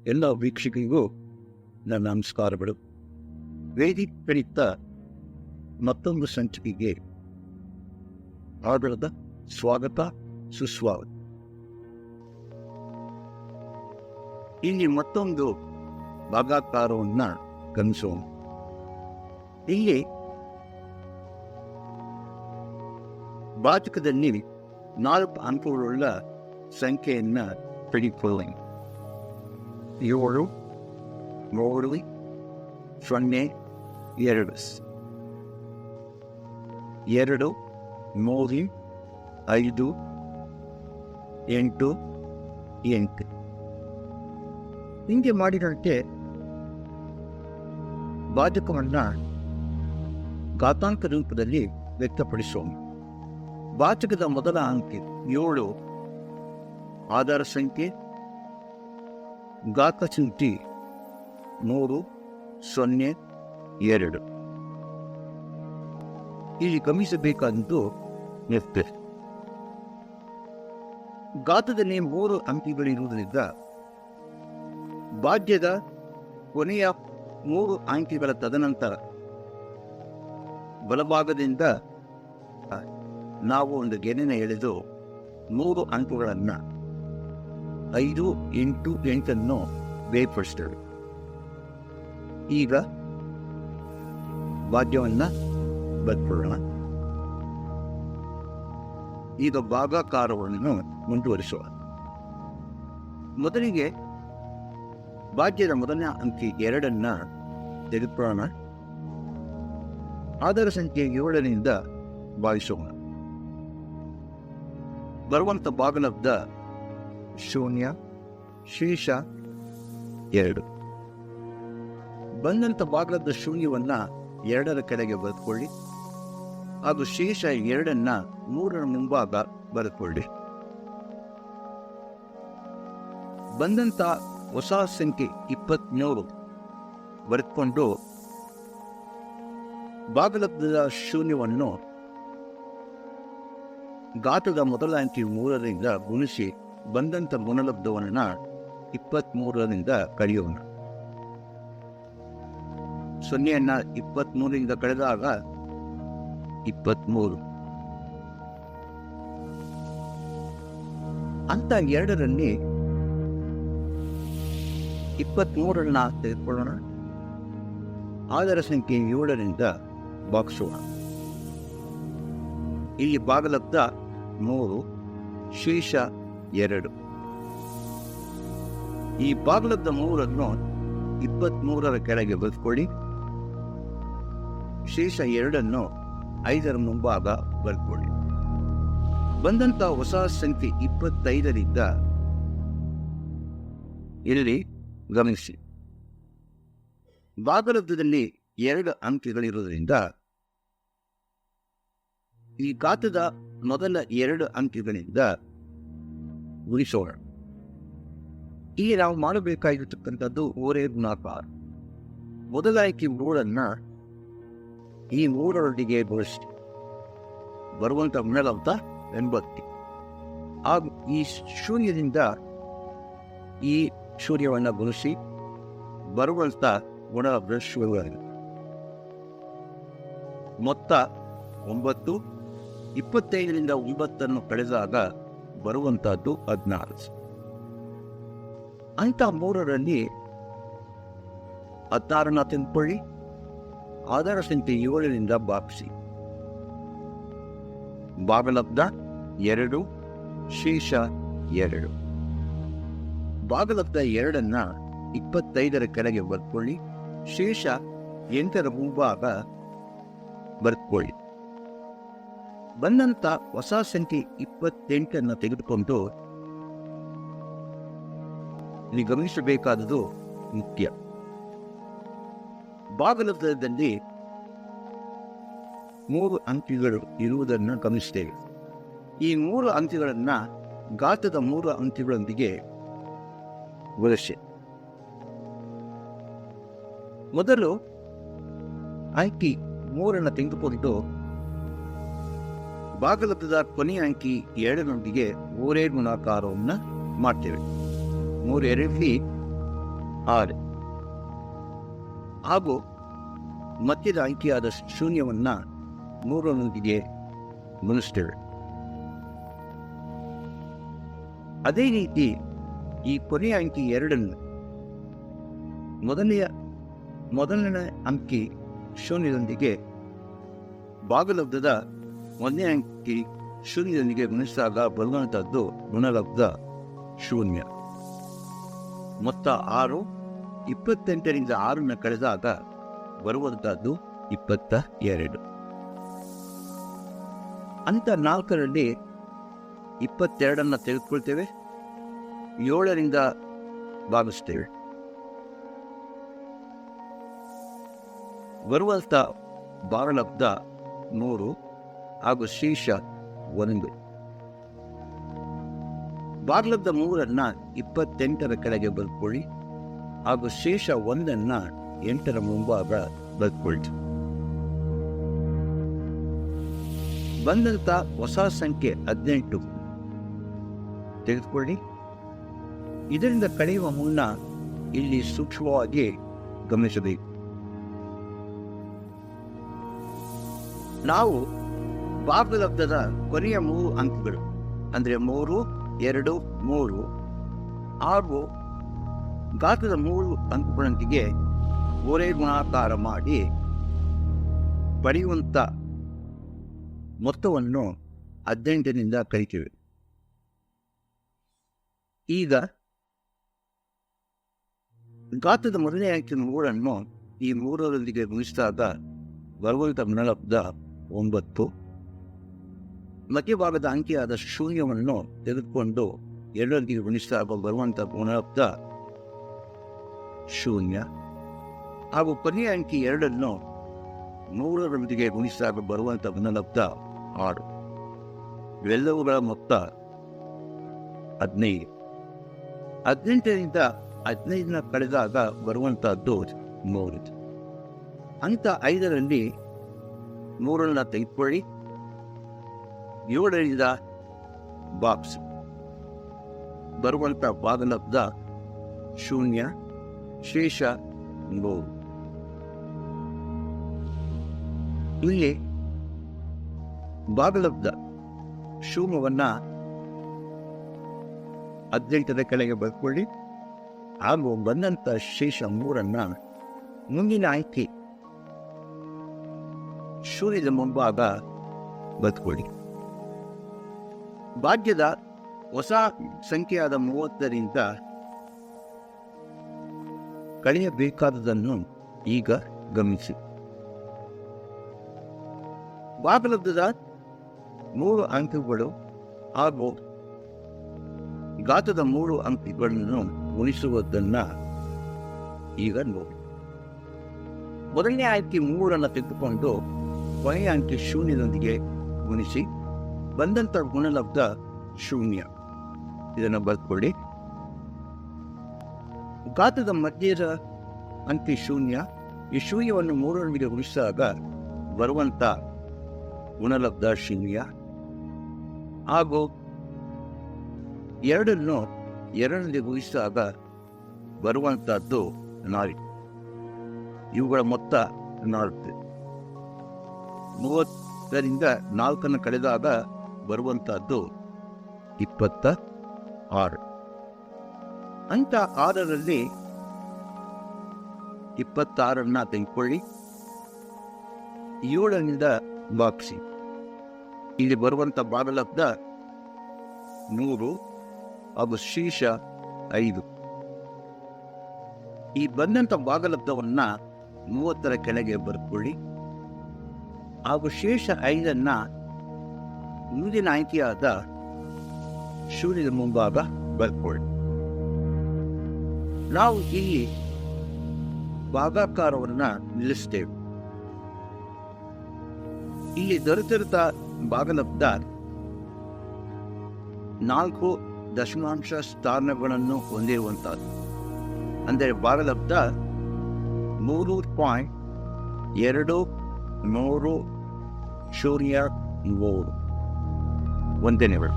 ಎಲ್ಲ ವೀಕ್ಷಕರಿಗೂ ನನ್ನ ನಮಸ್ಕಾರಗಳು. ವೇದಿಕ್ ಗಣಿತ ಮತ್ತೊಂದು ಸಂಚಿಕೆಗೆ ಆಧಾರದ ಸ್ವಾಗತ ಸುಸ್ವಾಗತ. ಇಲ್ಲಿ ಮತ್ತೊಂದು ಭಾಗಾಕಾರವನ್ನು ಗಮನಿಸೋಣ. ಇಲ್ಲಿ ಭಾಜಕದಲ್ಲಿ 4 ಅಂಕಗಳುಳ್ಳ ಸಂಖ್ಯೆಯನ್ನು ತೆಗೆದುಕೊಳ್ಳಿ. 7, 3, 0, 2, 2, 3, 5, 8, 8 ಹಿಂಗೆ ಮಾಡಿದಂತೆ ಭಾಜಕವನ್ನು ಘಾತಾಂಕ ರೂಪದಲ್ಲಿ ವ್ಯಕ್ತಪಡಿಸೋಣ. ಭಾಜಕದ ಮೊದಲ ಅಂಕೆ 7 ಆಧಾರ ಸಂಖ್ಯೆ, ಘಾತ ಸಂಖ್ಯೆ 3, 0, 2. ಇಲ್ಲಿ ಗಮನಿಸಬೇಕಾದ್ದು ನಿರ್ತೆ ಘಾತದಲ್ಲಿ 3 ಅಂಕಿಗಳಿರುವುದರಿಂದ ಭಾಜ್ಯದ ಕೊನೆಯ 3 ಅಂಕಿಗಳ ತದನಂತರ ಬಲಭಾಗದಿಂದ ನಾವು ಒಂದು ಗೆರೆನ ಎಳೆದು 3 ಅಂಕಗಳನ್ನು 5, 8, 8 ಬೇರ್ಪಡಿಸ್ತೇವೆ. ಈಗ ಭಾಗ್ಯವನ್ನು ಬರ್ಕೊಳ್ಳೋಣ. ಈಗ ಭಾಗಾಕಾರವನ್ನು ಮುಂದುವರಿಸುವ. ಮೊದಲಿಗೆ ಭಾಗ್ಯದ ಮೊದಲನೇ ಅಂಕಿ 2 ತೆಗೆದುಕೊಳ್ಳೋಣ. ಆಧಾರ ಸಂಖ್ಯೆ 7 ಭಾಗಿಸೋಣ. ಬರುವಂಥ ಭಾಗಲಬ್ಧ 0, ಶೇಷ 2. ಬಂದಂಥ ಭಾಗಲಬ್ಧ ಶೂನ್ಯವನ್ನು 2ರ ಕೆಳಗೆ ಬರೆದುಕೊಳ್ಳಿ. ಹಾಗೂ ಶೇಷ 2 3ರ ಮುಂಭಾಗ ಬರೆದುಕೊಳ್ಳಿ. ಬಂದಂಥ ಹೊಸ ಸಂಖ್ಯೆ 23 ಬರೆದುಕೊಂಡು ಭಾಗಲಬ್ಧದ ಶೂನ್ಯವನ್ನು ಘಾತದ ಮೊದಲ ಅಂಕಿ 3ರಿಂದ ಗುಣಿಸಿ ಬಂದಂಥ ಗುಣಲಬ್ಧವನ್ನು 23ರಿಂದ ಕಳೆಯೋಣ. 0ನ್ನು 23ರಿಂದ ಕಳೆದಾಗ 23. ಅಂತ 2ರಲ್ಲಿ 23 ತೆಗೆದುಕೊಳ್ಳೋಣ. ಆಧಾರ ಸಂಖ್ಯೆ 7ರಿಂದ ಭಾಗಿಸೋಣ. ಇಲ್ಲಿ ಭಾಗಲಬ್ಧ 3, ಶೇಷ 2. ಈ ಭಾಗಲಬ್ಧ 3 23ರ ಕೆಳಗೆ ಬರೆದುಕೊಳ್ಳಿ. ಶೇಷ 2 5ರ ಮುಂಭಾಗ ಬರೆದುಕೊಳ್ಳಿ. ಬಂದಂಥ ಹೊಸ ಸಂಖ್ಯೆ 25ರಿಂದ ಇಲ್ಲಿ ಗಮನಿಸಿ. ಭಾಗಲಬ್ಧದಲ್ಲಿ 2 ಅಂಕಿಗಳಿರುವುದರಿಂದ ಈ ಘಾತದ ಮೊದಲ 2 ಅಂಕಿಗಳಿಂದ ಗುಣಿಸೋಣ. ಈಗ ನಾವು ಮಾಡಬೇಕಾಗಿರತಕ್ಕಂಥದ್ದು ಓರೆ ಗುಣಾಕಾರ. ಮೊದಲ ಅಂಕಿ 3 ಈ 3ರೊಂದಿಗೆ ಗುಣಿಸಿ ಬರುವಂಥ ಗುಣಲಬ್ಧ 80. ಹಾಗೂ ಈ ಶೂನ್ಯದಿಂದ ಈ ಶೂನ್ಯವನ್ನು ಗುಣಿಸಿ ಬರುವಂಥ ಗುಣಲಬ್ಧ ಶೂನ್ಯ. ಮೊತ್ತ 9. 25ರಿಂದ 9 ಕಳೆದಾಗ ಬರುವಂತಹದ್ದು 16. ಅಂತ 3ರಲ್ಲಿ 16 ತೆಗೆದುಕೊಳ್ಳಿ. ಆಧಾರ ಸಂಖ್ಯೆ 7ರಿಂದ ಭಾಗಿಸಿ. ಭಾಗಲಬ್ಧ 2, ಶೇಷ 2. ಭಾಗಲಬ್ಧ 2 25ರ ಕೆಳಗೆ ಬರೆದುಕೊಳ್ಳಿ. ಶೇಷ 8ರ ಮುಂಭಾಗ ಬರೆದುಕೊಳ್ಳಿ. ಬಂದಂಥ ಹೊಸ ಸಂಖ್ಯೆ 28 ತೆಗೆದುಕೊಂಡು ಇಲ್ಲಿ ಗಮನಿಸಬೇಕಾದುದು ಮುಖ್ಯ. ಭಾಗಲಬ್ಧದಲ್ಲಿ 3 ಅಂಕಿಗಳು ಇರುವುದನ್ನು ಗಮನಿಸ್ತೇವೆ. ಈ 3 ಅಂಕಿಗಳನ್ನು ಘಾತದ 3 ಅಂಕಿಗಳೊಂದಿಗೆ ಗುಣಿಸಿ. ಮೊದಲು ಅಂಕಿ 3 ತೆಗೆದುಕೊಂಡು ಭಾಗಲಬ್ಧದ ಕೊನೆಯ ಅಂಕಿ 2 ಓರೆ ಗುಣಾಕಾರವನ್ನು ಮಾಡ್ತೇವೆ. 3 2 6 ಹಾಗೂ ಮಧ್ಯದ ಅಂಕಿಯಾದ ಶೂನ್ಯವನ್ನು 3ರೊಂದಿಗೆ ಗುಣಿಸ್ತೇವೆ. ಅದೇ ರೀತಿ ಈ ಕೊನೆಯ ಅಂಕಿ 2 ಮೊದಲನೇ ಅಂಕಿ ಶೂನ್ಯದೊಂದಿಗೆ ಭಾಗಲಬ್ಧದ 1ನೇ ಅಂಕಿ ಶೂನ್ಯದೊಂದಿಗೆ ಗುಣಿಸಿದಾಗ ಬರುವಂಥದ್ದು ಗುಣಲಬ್ಧ ಶೂನ್ಯ. ಮೊತ್ತ 6. 28ರಿಂದ 6ನ್ನು ಕಳೆದಾಗ ಬರುವಂಥದ್ದು 22. ಹಂತ 4ರಲ್ಲಿ 22ನ್ನು ತೆಗೆದುಕೊಳ್ತೇವೆ, 7ರಿಂದ ಭಾಗಿಸ್ತೇವೆ. ಬರುವಂಥ ಭಾಗಲಬ್ಧ 3 ಹಾಗೂ ಶೇಷ 1. ಭಾಗಲಬ್ಧ 3ನ್ನು 28ರ ಕೆಳಗೆ ಬರೆದುಕೊಳ್ಳಿ ಹಾಗೂ ಶೇಷ 1ನ್ನು 8ರ ಮುಂಭಾಗ ಬರೆದುಕೊಳ್ಳಿ. ಬಂದಂಥ ಹೊಸ ಸಂಖ್ಯೆ 18 ತೆಗೆದುಕೊಳ್ಳಿ. ಇದರಿಂದ ಕಳೆಯುವ ಮುನ್ನ ಇಲ್ಲಿ ಸೂಕ್ಷ್ಮವಾಗಿ ಗಮನಿಸಬೇಕು. ನಾವು ಭಾಗಲಬ್ಧದ ಕೊನೆಯ 3 ಅಂಕಗಳು ಅಂದರೆ 3, 2, 3 ಹಾಗೂ ಗಾತ್ರದ 3 ಅಂಕಗಳೊಂದಿಗೆ ಓರೆ ಗುಣಾಕಾರ ಮಾಡಿ ಪಡೆಯುವಂಥ ಮೊತ್ತವನ್ನು 18ರಿಂದ ಕಲಿತೇವೆ. ಈಗ ಗಾತ್ರದ ಮೊದಲನೇ ಅಂಕಿ 3ನ್ನು ಈ 3ರೊಂದಿಗೆ ಗುಣಿಸಿದಾಗ ಬರುವಂಥ ಗುಣಲಬ್ಧ 9. ಮಧ್ಯಭಾಗದ ಅಂಕಿಯಾದ ಶೂನ್ಯವನ್ನು ತೆಗೆದುಕೊಂಡು 2ರೊಂದಿಗೆ ಗುಣಿಸಿದಾಗ ಬರುವಂಥ ಗುಣಲಬ್ಧ 0 ಹಾಗೂ ಕೊನೆಯ ಅಂಕಿ 2ನ್ನು 3ರೊಂದಿಗೆ ಗುಣಿಸಿದಾಗ ಬರುವಂಥ ಗುಣಲಬ್ಧ 6. ಇವೆಲ್ಲವುಗಳ ಮೊತ್ತ 15. 18ರಿಂದ 15ನ ಕಳೆದಾಗ ಬರುವಂಥದ್ದು 3. ಹಂತ 5ರಲ್ಲಿ 3ನ್ನು ತೆಗೆದುಕೊಳ್ಳಿ, 7ರಿಂದ ಬಾಕ್ಸ್ ಬರುವಂಥ ಭಾಗಲಬ್ಧ 0, ಶೇಷ 3. ಇಲ್ಲಿ ಭಾಗಲಬ್ಧ ಶೂನ್ಯವನ್ನು 18ರ ಕೆಳಗೆ ಬರ್ಕೊಳ್ಳಿ ಹಾಗೂ ಬಂದಂಥ ಶೇಷ 3ನ್ನು ಮುಂದಿನ ಅಂಕಿ ಶೂನ್ಯದ ಮುಂಭಾಗ ಬರೆದುಕೊಳ್ಳಿ. ಭಾಗ್ಯದ ಹೊಸ ಸಂಖ್ಯೆಯಾದ 30ರಿಂದ ಕಳೆಯಬೇಕಾದುದನ್ನು ಈಗ ಗಮನಿಸಿ. ಭಾಗಲಬ್ಧದ 3 ಅಂಕಗಳು ಹಾಗೂ ಗಾತ್ರದ 3 ಅಂಕಿಗಳನ್ನು ಗುಣಿಸುವುದನ್ನು ಈಗ ನೋಡಿ. ಮೊದಲನೇ ಅಂಕಿ 3ನ್ನು ತೆಗೆದುಕೊಂಡು ಕೊನೆಯ ಅಂಕಿ ಶೂನ್ಯದೊಂದಿಗೆ ಗುಣಿಸಿ ಬಂದಂಥ ಗುಣಲಬ್ಧ 0. ಇದನ್ನು ಬರೆದುಕೊಳ್ಳಿ. ಗಾತ್ರದ ಮಧ್ಯದ ಅಂಕಿ 0. ಈ ಶೂನ್ಯವನ್ನು 3ರೊಂದಿಗೆ ಗುಣಿಸಿದಾಗ ಬರುವಂಥ ಗುಣಲಬ್ಧ 0 ಹಾಗೂ 2ನ್ನು 2ರೊಂದಿಗೆ ಗುಣಿಸಿದಾಗ ಬರುವಂಥದ್ದು 4. ಇವುಗಳ ಮೊತ್ತ 4. 30ರಿಂದ 4ನ್ನು ಕಳೆದಾಗ ಬರುವಂಥದ್ದು 26. ಹಂತ 6ರಲ್ಲಿ 26ನ್ನು ತೆಗೆದುಕೊಳ್ಳಿ, 7ರಿಂದ ಭಾಗಿಸಿ. ಇಲ್ಲಿ ಬರುವಂಥ ಭಾಗಲಬ್ಧ 100 ಹಾಗೂ ಶೇಷ 5. ಈ ಬಂದಂಥ ಭಾಗಲಬ್ಧವನ್ನು 30ರ ಕೆಳಗೆ ಬರೆದುಕೊಳ್ಳಿ ಹಾಗೂ ಶೇಷ 5ನ್ನು ಮುಂದಿನ ಆಯ್ಕೆಯಾದ ಶೂನ್ಯದ ಮುಂಭಾಗ ಬರೆದುಕೊಳ್ಳಿ. ನಾವು ಇಲ್ಲಿ ಭಾಗಾಕಾರವನ್ನು ನಿಲ್ಲಿಸ್ತೇವೆ. ಇಲ್ಲಿ ದೊರೆತಿರುತ್ತ ಭಾಗಲಬ್ಧ 4 ದಶಮಾಂಶ ಸ್ಥಾನಗಳನ್ನು ಹೊಂದಿರುವಂಥದ್ದು. ಅಂದರೆ ಭಾಗಲಬ್ಧ 3.2303. ವಂದನೆಗಳು.